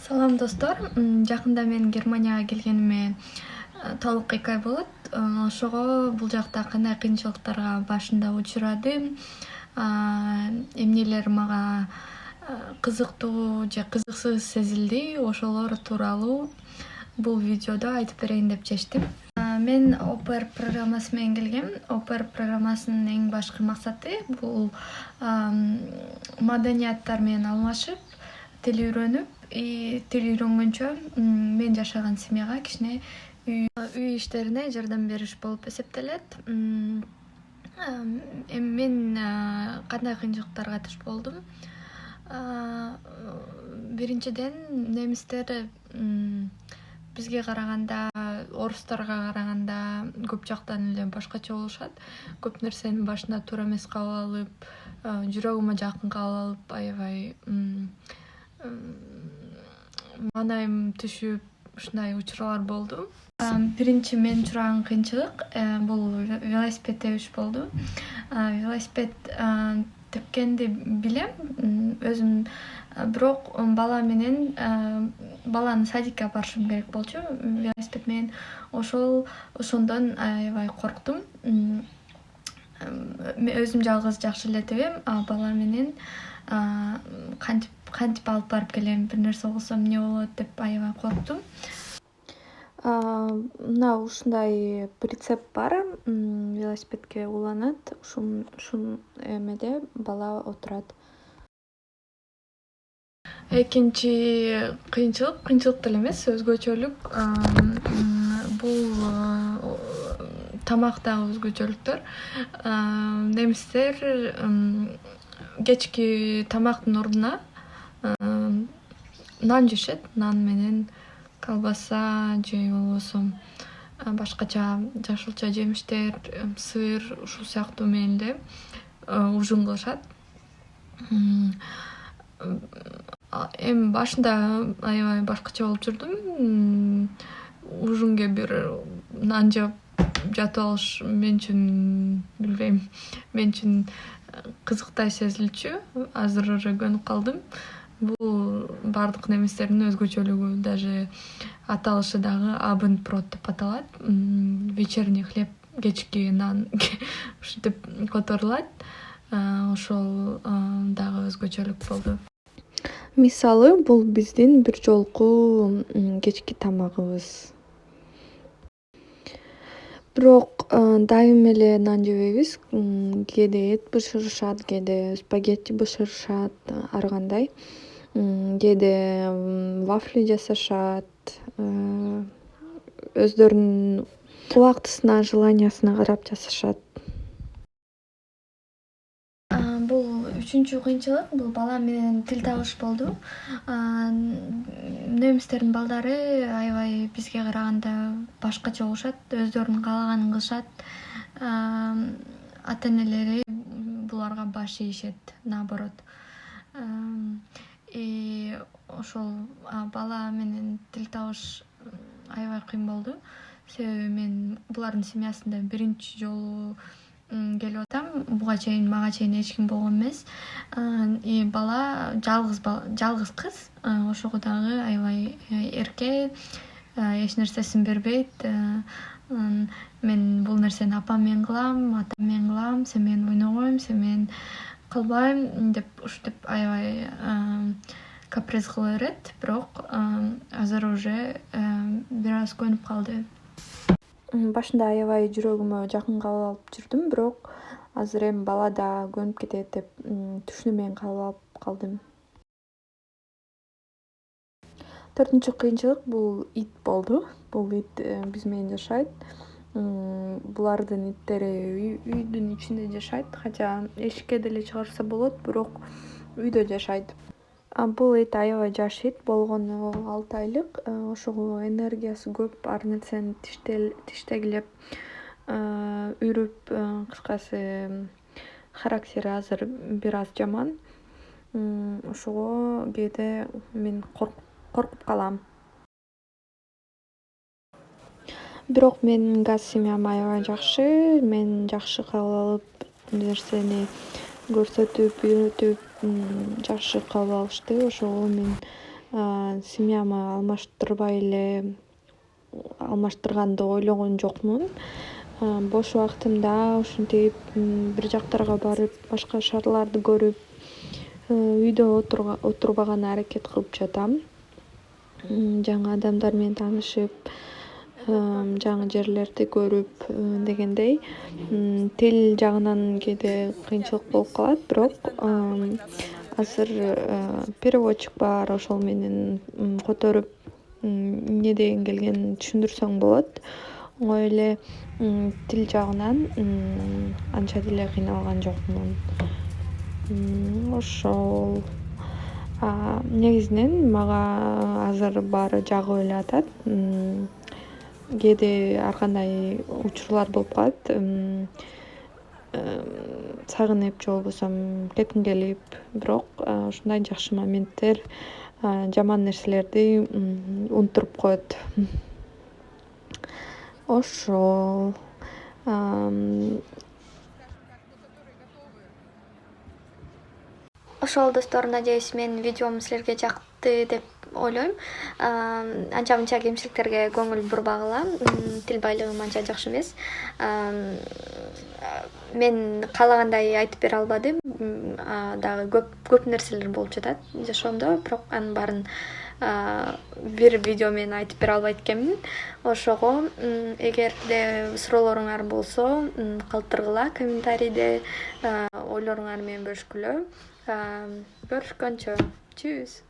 Салам достор. Жакында мен Германияга келгениме толук 2 ай болот. Ошого бул жакта кандай кыйынчылыктарга башында учурадым, эмнелер мага кызыктуу же кызыксыз сезилди, ошолор тууралуу бул видеодо айтып берейин деп чечтим. Мен ОПР программасы менен келгем. ОПР программасынын эң башкы максаты бул маданияттар менен алмашып, тил үйрөнүп, тил үйрөнгөнчө мен жашаган семьяга кичине үй иштерине жардам бериш болуп эсептелет. Эми мен кандай кыйынчылыктарга туш болдум? Биринчиден, немистер бизге караганда, орустарга караганда көп жактан эле башкача болушат. Көп нерсени башында туура эмес кабыл алып, жүрөгүмө жакын кабыл алып, аябай маанайым түшүп, ушундай учурлар болду. Биринчи мен учураган кыйынчылык бул велосипед тебиш болду. Велосипед тепкенди билем өзүм, бирок баланы садикке апарышым керек болчу велосипед менен. Ошондон аябай корктум. Мен өзүм жалгыз жакшы эле тебем, а бала менен кантип алып барып келем, бир нерсе болсо эмне болот деп аябай корктум. Мына ушундай прицеп бар, велосипедке уланат. Ушун эмеде бала отурат. Экинчи кыйынчылык деле эмес, өзгөчөлүк бул тамак дагы өзгөчөлүктөр. Немистер кечки тамактын ордуна нан жешет, нан менен колбаса же болбосо башкача жашылча жемиштер, сыр, ушул сыяктуу менен эле ужин кылышат. Эми башында аябай башкача болуп жүрдүм. Ужинге бир нан жеп жатып алыш мен үчүн, билбейм, мен үчүн кызыктай сезилчү. Азыр эле көнүп калдым. Бул бардык немистердин өзгөчөлүгү, даже аталышы дагы абендброд деп аталат. Вечерний хлеб, кечки нан ушинтип которулат. Ошол дагы өзгөчөлүк болду. Мисалы, бул биздин бир жолку кечки тамагыбыз. Бирок дайым эле нан жебейбиз. Кээде эт бышырышат, кээде спагетти бышырышат, ар кандай. Кээде вафли жасашат. Өздөрүнүн убактысына, желаниясына карап жасашат. Бул үчүнчү кыйынчылык, бул бала менен тил табыш болду. Немистердин балдары аябай бизге караганда башкача болушат, өздөрүнүн каалаганын кылышат. Ата-энелери буларга баш ийишет, наоборот. Ошол бала менен тил табыш аябай кыйын болду. Себеби мен булардын семьясында биринчи жолу келип атам. Мага чейин эч ким болгон эмес. Бала жалгыз кыз, ошого дагы аябай эрке, эч нерсесин бербейт. Мен бул нерсени апам менен кылам, атам менен кылам, сен менен ойногойм, сен менен кылбайм деп ушинтип аябай каприз кыла берет. Бирок азыр уже бир аз көнүп калды. Башында аябай жүрөгүмө жакын кабыл алып жүрдүм, бирок азыр эми бала да көнүп кетет деп түшүнүү менен кабыл алып калдым. 4-нчү кыйынчылык бул ит болду. Бул ит биз менен жашайт. Булардын иттери үйдүн ичинде жашайт, хотя эшикке деле чыгарса болот, бирок үйдө жашайт. Бул ит аябай жаш ит, болгону 6 айлык. Ошого энергиясы көп, ар нерсени тиштегилеп, үрүп, кыскасы характери азыр бир аз жаман. Ошого кээде мен коркуп калам. Бирок менин газ семьям аябай жакшы. Мен жакшы кабыл алып, нерсени көрсөтүп, үйрөтүп жакшы кабыл алышты. Ошого мен семьямы алмаштырганды ойлогон жокмун. Бош убактымда ушинтип бир жактарга барып, башка шаарларды көрүп, үйдө отурбаганга аракет кылып жатам. Жаңы адамдар менен таанышып, жаңы жерлерди көрүп дегендей. Тил жагынан кээде кыйынчылык болуп калат, бирок азыр переводчик бар, ошол менен которуп эмне деген келгенин түшүндүрсөң болот. Оңой эле тил жагынан анча деле кыйналган жокмун. Ошол. Негизинен мага азыр баары жагып эле атат. Кээде ар кандай учурлар болуп калат. Сагынып же болбосо кетким келип, бирок ушундай жакшы моменттер жаман нерселерди унутуруп коет. Ошол. Ошол достор, надеюсь, менин видеом силерге жакты деп ойлойм. Анча мынча кемчиликтерге көңүл бурбагыла. Тил байлыгым анча жакшы эмес. Мен каалагандай айтып бере албадым. Дагы көп нерселер болуп жатат жашоомдо, бирок анын баарын бир видео менен айтып бере албайт экенмин. Ошого эгерде суроолоруңар болсо, калтыргыла комментарийде, ойлоруңар менен бөлүшкүлө. Көрүшкөнчө. Чүз.